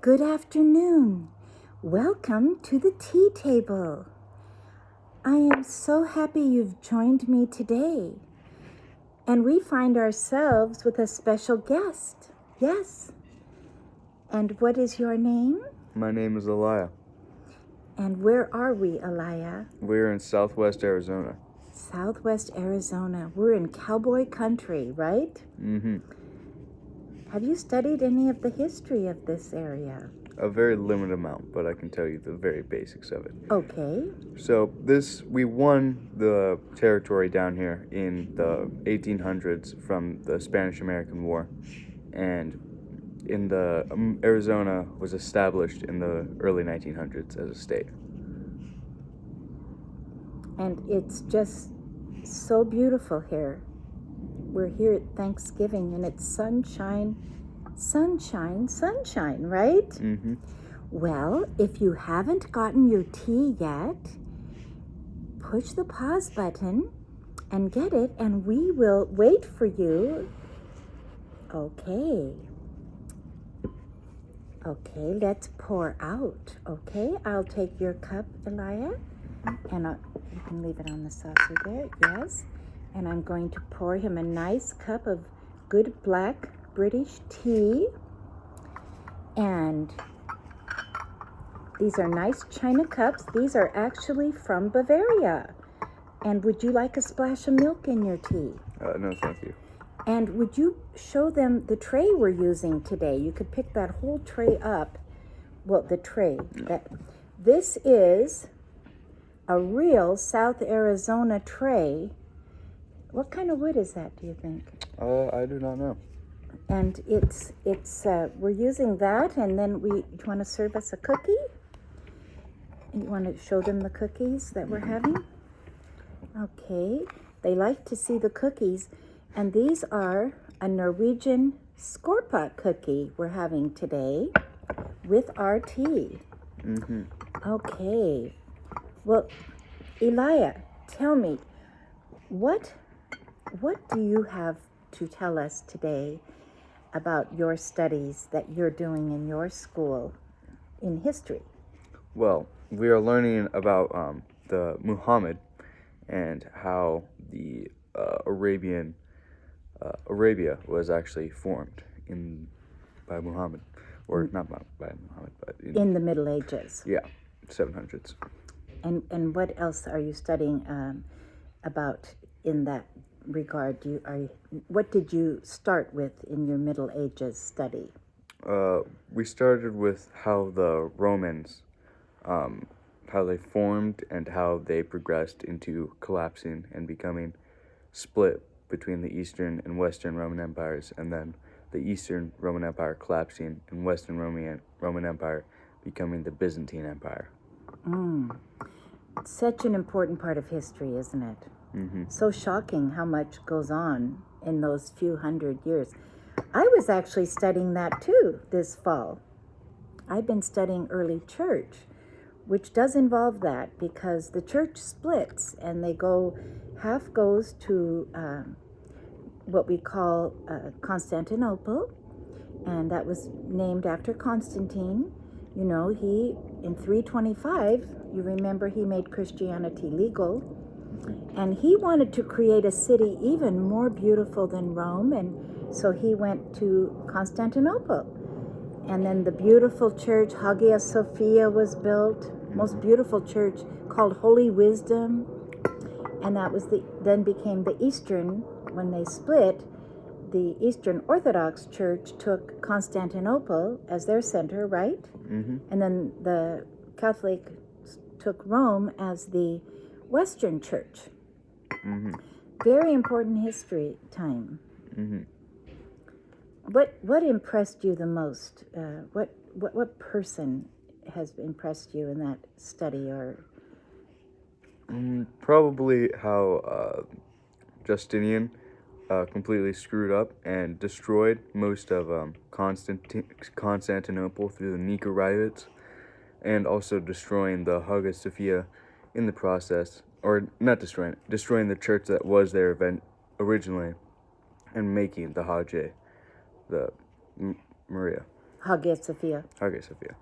Good afternoon. Welcome to the tea table. I am so happy you've joined me today. And we find ourselves with a special guest. Yes. And what is your name? My name is Elia. And where are we, Elia? We're in Southwest Arizona. Southwest Arizona. We're in cowboy country, right? Mm-hmm. Have you studied any of the history of this area? A very limited amount, but I can tell you the very basics of it. Okay. So we won the territory down here in the 1800s from the Spanish-American War, and Arizona was established in the early 1900s as a state. And it's just so beautiful here. We're here at Thanksgiving and it's sunshine, right? Mm-hmm. Well, if you haven't gotten your tea yet, push the pause button and get it, and we will wait for you. Okay, let's pour out. Okay, I'll take your cup, Elia, and you can leave it on the saucer there, yes. And I'm going to pour him a nice cup of good black British tea. And these are nice china cups. These are actually from Bavaria. And would you like a splash of milk in your tea? No, thank you. And would you show them the tray we're using today? You could pick that whole tray up. Well, the tray. This is a real South Arizona tray. What kind of wood is that, do you think? I do not know. And it's we're using that, and then do you want to serve us a cookie? And you want to show them the cookies that we're having? Okay. They like to see the cookies, and these are a Norwegian skorpa cookie we're having today with our tea. Mm-hmm. Okay. Well, Elia, tell me, what do you have to tell us today about your studies that you're doing in your school in history? Well, we are learning about the Muhammad and how the Arabia was actually formed by Muhammad, or not by Muhammad, but in the Middle Ages. Yeah, 700s. And what else are you studying about in that regard? What did you start with in your Middle Ages study? We started with how the Romans, how they formed and how they progressed into collapsing and becoming split between the Eastern and Western Roman Empires, and then the Eastern Roman Empire collapsing and Western Roman Empire becoming the Byzantine Empire. Such an important part of history, isn't it? Mm-hmm. So shocking how much goes on in those few hundred years. I was actually studying that too this fall. I've been studying early church, which does involve that because the church splits and half goes to what we call Constantinople, and that was named after Constantine. You know, he, in 325, you remember he made Christianity legal, and he wanted to create a city even more beautiful than Rome, and so he went to Constantinople. And then the beautiful church, Hagia Sophia, was built, most beautiful church called Holy Wisdom, and that was then became the Eastern. When they split, the Eastern Orthodox Church took Constantinople as their center, right? Mm-hmm. And then the Catholic took Rome as the Western Church. Mm-hmm. Very important history time. Mm-hmm. What impressed you the most? What person has impressed you in that study? Or Probably how Justinian completely screwed up and destroyed most of Constantinople through the Nika riots, and also destroying the Hagia Sophia in the process, or not destroying the church that was there originally, and making the Hagia, the Maria. Hagia Sophia. Hagia Sophia.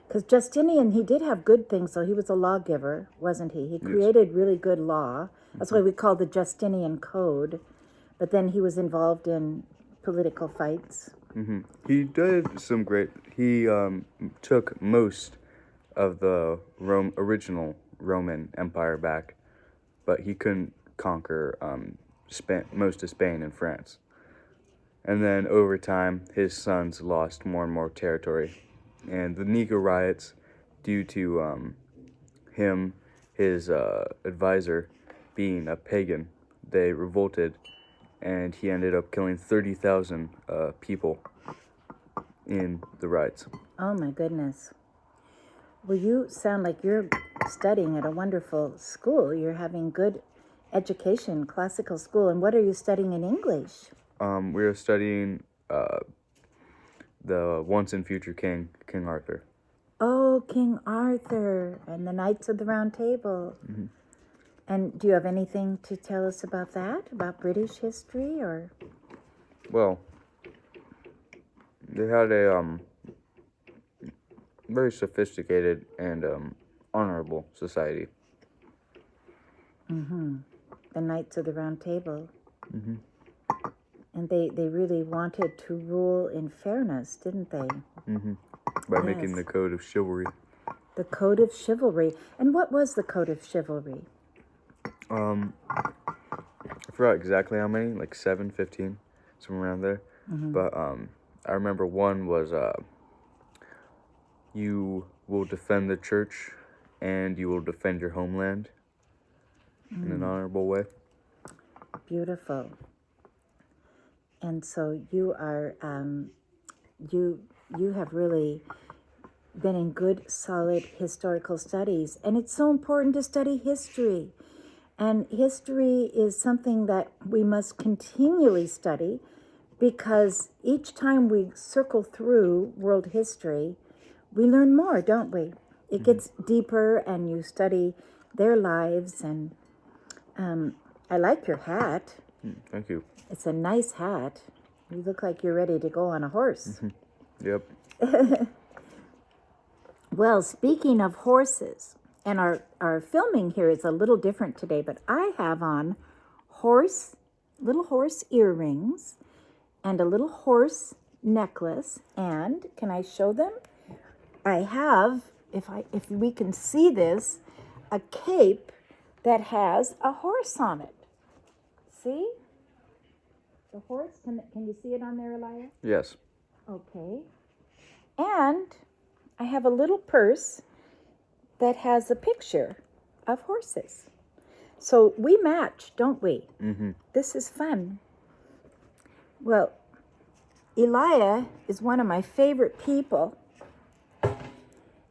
Because Justinian, he did have good things, so he was a lawgiver, wasn't he? He created really good law. That's why we call the Justinian Code. But then he was involved in political fights. He did some great. He took most of the original Roman Empire back, but he couldn't conquer most of Spain and France. And then over time, his sons lost more and more territory. And the Nika riots, due to his advisor being a pagan, they revolted, and he ended up killing 30,000 people in the riots. Oh my goodness. Well, you sound like you're studying at a wonderful school. You're having good education, classical school. And what are you studying in English? We are studying the once and future King Arthur. Oh, King Arthur and the Knights of the Round Table. And do you have anything to tell us about that? About British history, or? Well, they had a very sophisticated and honorable society. The Knights of the Round Table. And they really wanted to rule in fairness, didn't they? By making the code of chivalry. The Code of Chivalry. And what was the Code of Chivalry? I forgot exactly how many, like 7, 15, somewhere around there. But I remember one was you will defend the church and you will defend your homeland in an honorable way. Beautiful. And so you are, you have really been in good, solid historical studies. And it's so important to study history. And history is something that we must continually study, because each time we circle through world history, we learn more, don't we? It gets deeper, and you study their lives. And I like your hat. Thank you. It's a nice hat. You look like you're ready to go on a horse. Yep. Well, speaking of horses, and our filming here is a little different today, but I have on little horse earrings and a little horse necklace. And can I show them? I have, if we can see this, a cape that has a horse on it. See? The horse, can you see it on there, Elia? Yes. Okay. And I have a little purse that has a picture of horses. So we match, don't we? This is fun. Well, Elia is one of my favorite people.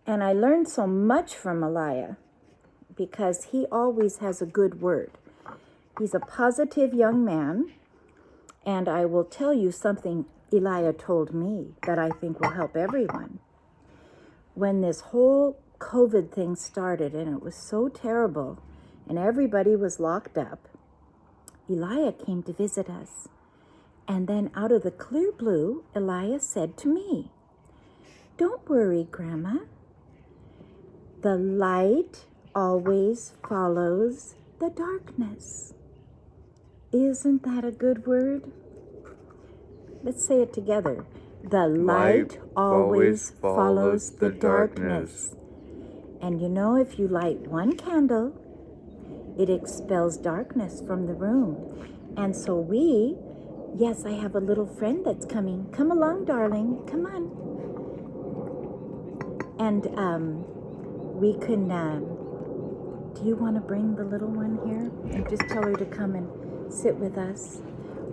And I learned so much from Elia because he always has a good word. He's a positive young man. And I will tell you something Elia told me that I think will help everyone. When this whole COVID thing started, and it was so terrible, and everybody was locked up, Elia came to visit us. And then out of the clear blue, Elia said to me, "Don't worry, Grandma. The light always follows the darkness." Isn't that a good word? Let's say it together. The light always follows the darkness. And you know, if you light one candle, it expels darkness from the room. And so yes, I have a little friend that's coming. Come along, darling. Come on. And we can, do you want to bring the little one here? And just tell her to come and sit with us.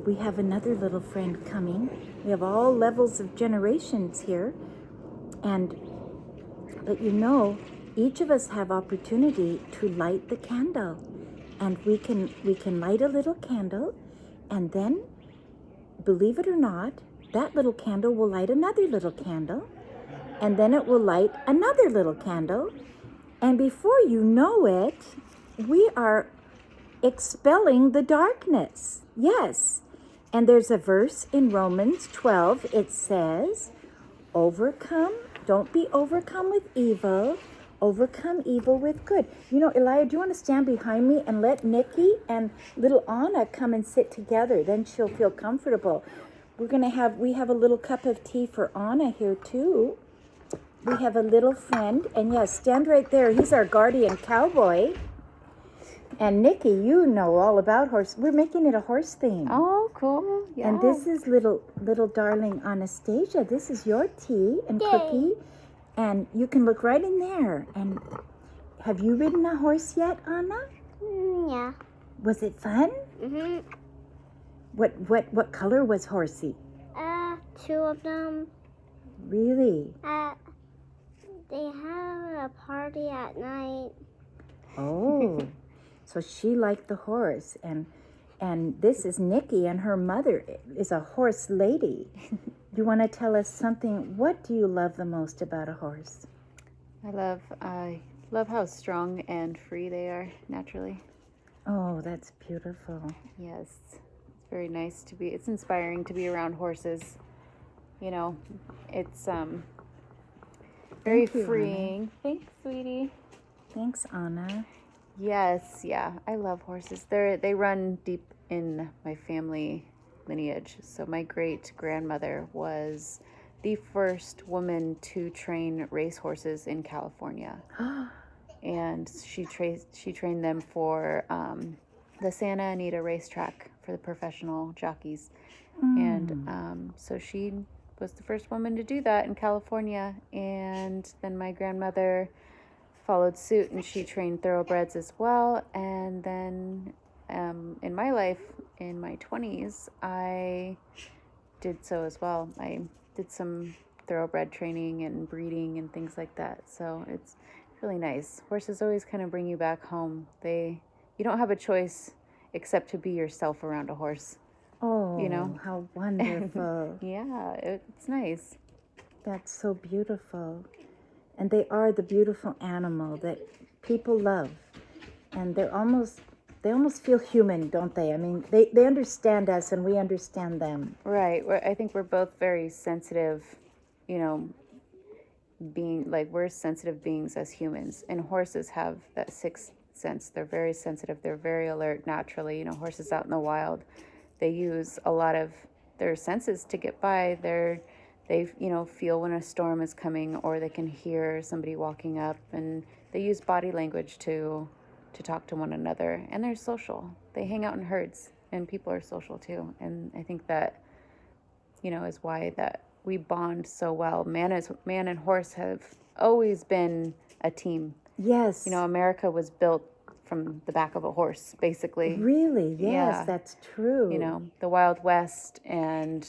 We have another little friend coming. We have all levels of generations here. But you know, each of us have opportunity to light the candle. And we can light a little candle, and then, believe it or not, that little candle will light another little candle, and then it will light another little candle. And before you know it, we are expelling the darkness. Yes. And there's a verse in Romans 12. It says, overcome. Don't be overcome with evil. Overcome evil with good. You know, Elijah, do you want to stand behind me and let Nikki and little Anna come and sit together? Then she'll feel comfortable. We have a little cup of tea for Anna here too. We have a little friend, and yes, stand right there. He's our guardian cowboy. And Nikki, you know all about horse. We're making it a horse theme. Oh, cool. Yeah. And this is little darling Anastasia. This is your tea and cookie. And you can look right in there. And have you ridden a horse yet, Anna? Yeah. Was it fun? Mhm. What color was Horsey? Two of them. Really? They have a party at night. Oh. So she liked the horse, and this is Nikki, and her mother is a horse lady. You want to tell us something? What do you love the most about a horse? I love how strong and free they are naturally. Oh, that's beautiful. Yes, it's very nice to be. It's inspiring to be around horses. You know, it's very Thank you, freeing. Thanks, sweetie. Thanks, Anna. Yes, yeah, I love horses. They run deep in my family lineage. So my great grandmother was the first woman to train racehorses in California, and she trained them for the Santa Anita racetrack for the professional jockeys, and so she was the first woman to do that in California. And then my grandmother followed suit, and she trained thoroughbreds as well. And then in my life, in my 20s, I did so as well. I did some thoroughbred training and breeding and things like that. So it's really nice. Horses always kind of bring you back home. You don't have a choice except to be yourself around a horse. Oh, You know? how wonderful. Yeah, it's nice. That's so beautiful. And they are the beautiful animal that people love. And they almost feel human, don't they? I mean, they understand us and we understand them. Right. I think we're both very sensitive, we're sensitive beings as humans. And horses have that sixth sense. They're very sensitive. They're very alert naturally. Horses out in the wild, they use a lot of their senses to get by. They feel when a storm is coming, or they can hear somebody walking up, and they use body language to talk to one another. And they're social. They hang out in herds, and people are social too. And I think that is why that we bond so well. Man and horse have always been a team. Yes. America was built from the back of a horse, basically. Really? Yes, Yeah. that's true. The Wild West, and,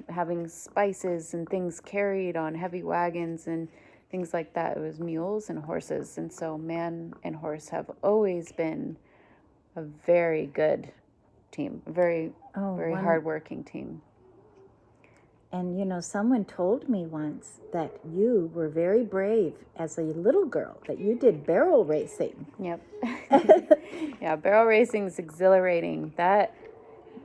having spices and things carried on heavy wagons and things like that. It was mules and horses. And so man and horse have always been a very good team, a very hardworking team. And someone told me once that you were very brave as a little girl, that you did barrel racing. Yep. Yeah, barrel racing is exhilarating.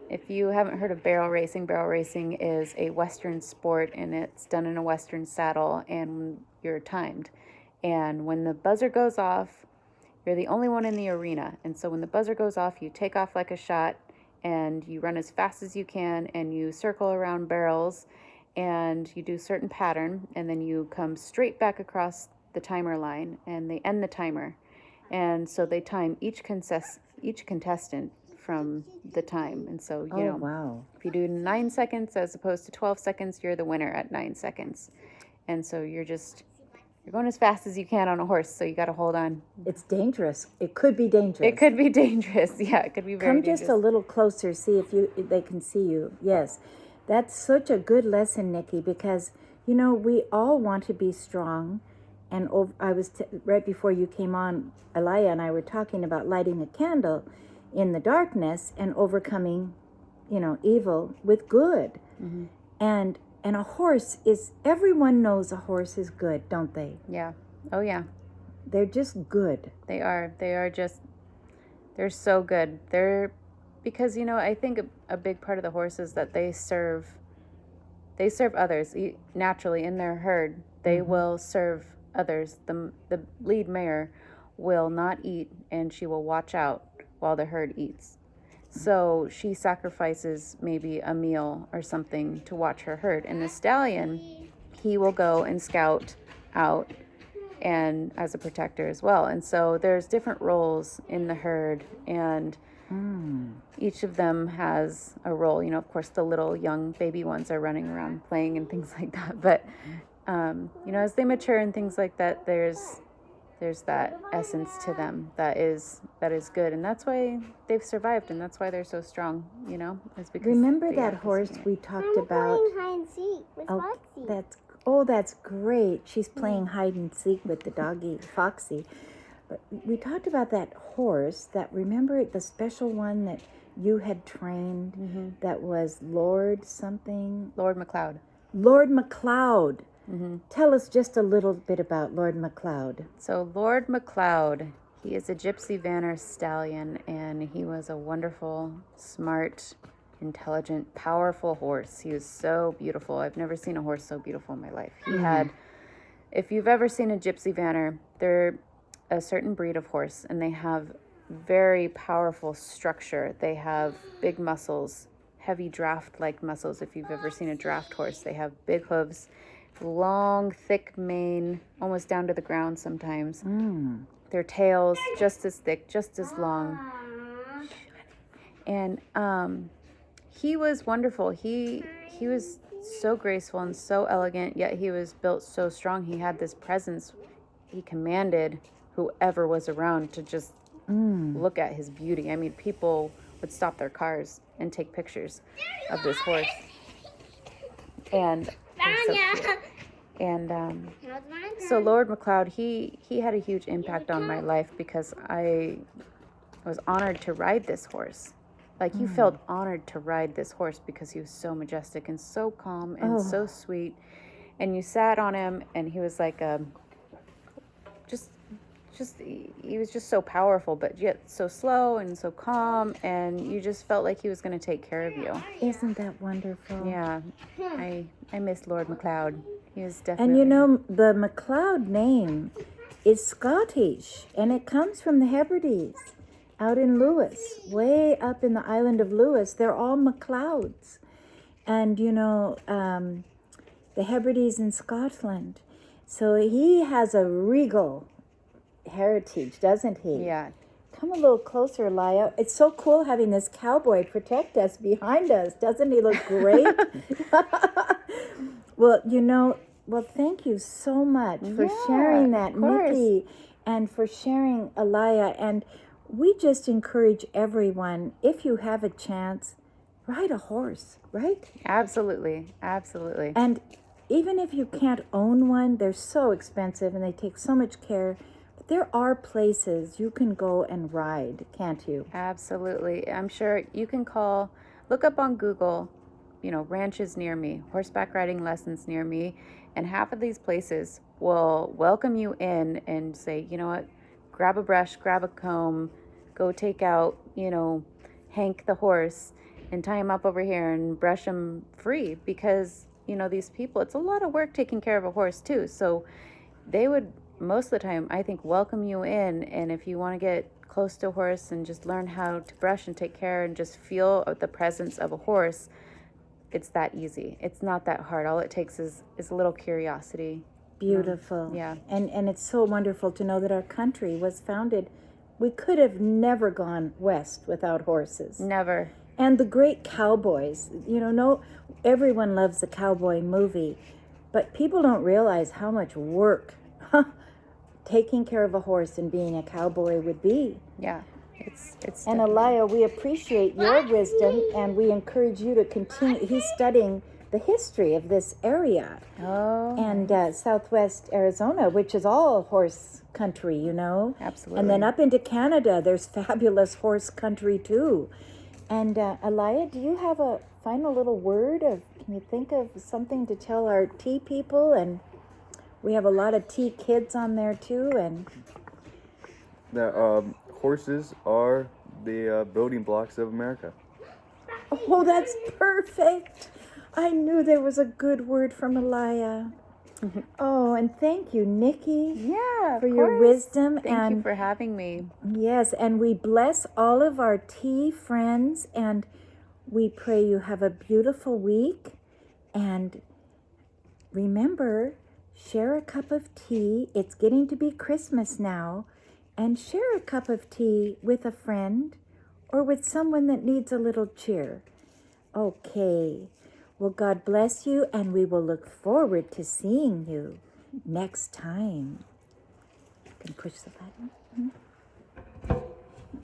If you haven't heard of barrel racing is a Western sport, and it's done in a Western saddle, and you're timed. And when the buzzer goes off, you're the only one in the arena. And so when the buzzer goes off, you take off like a shot, and you run as fast as you can, and you circle around barrels, and you do a certain pattern, and then you come straight back across the timer line, and they end the timer. And so they time each contestant from the time. And so, wow. if you do 9 seconds as opposed to 12 seconds, you're the winner at 9 seconds. And so you're going as fast as you can on a horse, so you got to hold on. It's dangerous. It could be dangerous. It could be dangerous. Yeah, it could be very dangerous. Come just a little closer, see if they can see you. Yes. That's such a good lesson, Nikki, because, we all want to be strong. And I was right before you came on, Elia and I were talking about lighting a candle in the darkness and overcoming, evil with good. Mm-hmm. And a horse everyone knows a horse is good, don't they? Yeah. Oh, yeah. They're just good. They are. They're so good. Because, I think a big part of the horse is that they serve they serve others naturally in their herd. They will serve others. The lead mare will not eat, and she will watch out while the herd eats. So she sacrifices maybe a meal or something to watch her herd. And the stallion, he will go and scout out and as a protector as well. And so there's different roles in the herd, and each of them has a role. You know, of course, the little young baby ones are running around playing and things like that. But, you know, as they mature and things like that, there's that essence to them that is good, and that's why they've survived, and that's why they're so strong. You know, is because Remember they that have this horse unit. we talked I'm about? playing hide and seek with Foxy. That's great. She's playing hide and seek with the doggy Foxy. But we talked about that horse. That remember the special one that you had trained. That was Lord something. Lord Macleod. Lord Macleod. Tell us just a little bit about Lord Macleod. So Lord Macleod, he is a Gypsy Vanner stallion, and he was a wonderful, smart, intelligent, powerful horse. He was so beautiful. I've never seen a horse so beautiful in my life. He had, if you've ever seen a Gypsy Vanner, they're a certain breed of horse, and they have very powerful structure. They have big muscles, heavy draft-like muscles. If you've ever seen a draft horse, they have big hooves, long, thick mane, almost down to the ground sometimes. Their tails just as thick, just as long. And he was wonderful. He was so graceful and so elegant, yet he was built so strong. He had this presence. He commanded whoever was around to just look at his beauty. I mean, people would stop their cars and take pictures of this horse. And so cute. And so Lord Macleod, he had a huge impact on my life because I was honored to ride this horse. Like, you felt honored to ride this horse because he was so majestic and so calm and so sweet. And you sat on him, and he was like he was just so powerful, but yet so slow and so calm, and you just felt like he was going to take care of you. Isn't that wonderful? Yeah, I miss Lord Macleod. He was definitely. And you know, the Macleod name is Scottish, and it comes from the Hebrides out in Lewis, way up in the island of Lewis. They're all Macleods. And, you know, the Hebrides in Scotland. So he has a regal heritage, doesn't he? Yeah. Come a little closer, Laya. It's so cool having this cowboy protect us behind us. Doesn't he look great? Well, you know, thank you so much for sharing that, Nikki, and for sharing Alaya. And we just encourage everyone, if you have a chance, ride a horse, right? Absolutely. Absolutely. And even if you can't own one, they're so expensive and they take so much care. But there are places you can go and ride, can't you? Absolutely. I'm sure you can look up on Google, you know, ranches near me, horseback riding lessons near me, and half of these places will welcome you in and say, you know what, grab a brush, grab a comb, go take out, you know, Hank the horse and tie him up over here and brush him free, because, you know, these people, it's a lot of work taking care of a horse too. So they would, most of the time, I think, welcome you in. And if you want to get close to a horse and just learn how to brush and take care and just feel the presence of a horse, it's that easy. It's not that hard. All it takes is a little curiosity. Beautiful. Yeah. And it's so wonderful to know that our country was founded. We could have never gone west without horses. Never. And the great cowboys. You know, no, everyone loves the cowboy movie, but people don't realize how much work taking care of a horse and being a cowboy would be. Yeah. It's And Alaya, we appreciate your wisdom, and we encourage you to continue. He's studying the history of this area and Southwest Arizona, which is all horse country, you know. Absolutely. And then up into Canada, there's fabulous horse country too. And Alaya, do you have a final little word can you think of something to tell our tea people? And we have a lot of tea kids on there too. And horses are the building blocks of America. oh, that's perfect. I knew there was a good word from Elia. Oh, and thank you, Nikki, Yeah, for your wisdom. Thank you for having me. Yes, and we bless all of our tea friends, and we pray you have a beautiful week. And remember, share a cup of tea. It's getting to be Christmas now. And share a cup of tea with a friend or with someone that needs a little cheer. Okay. Well, God bless you, and we will look forward to seeing you next time. You can push the button.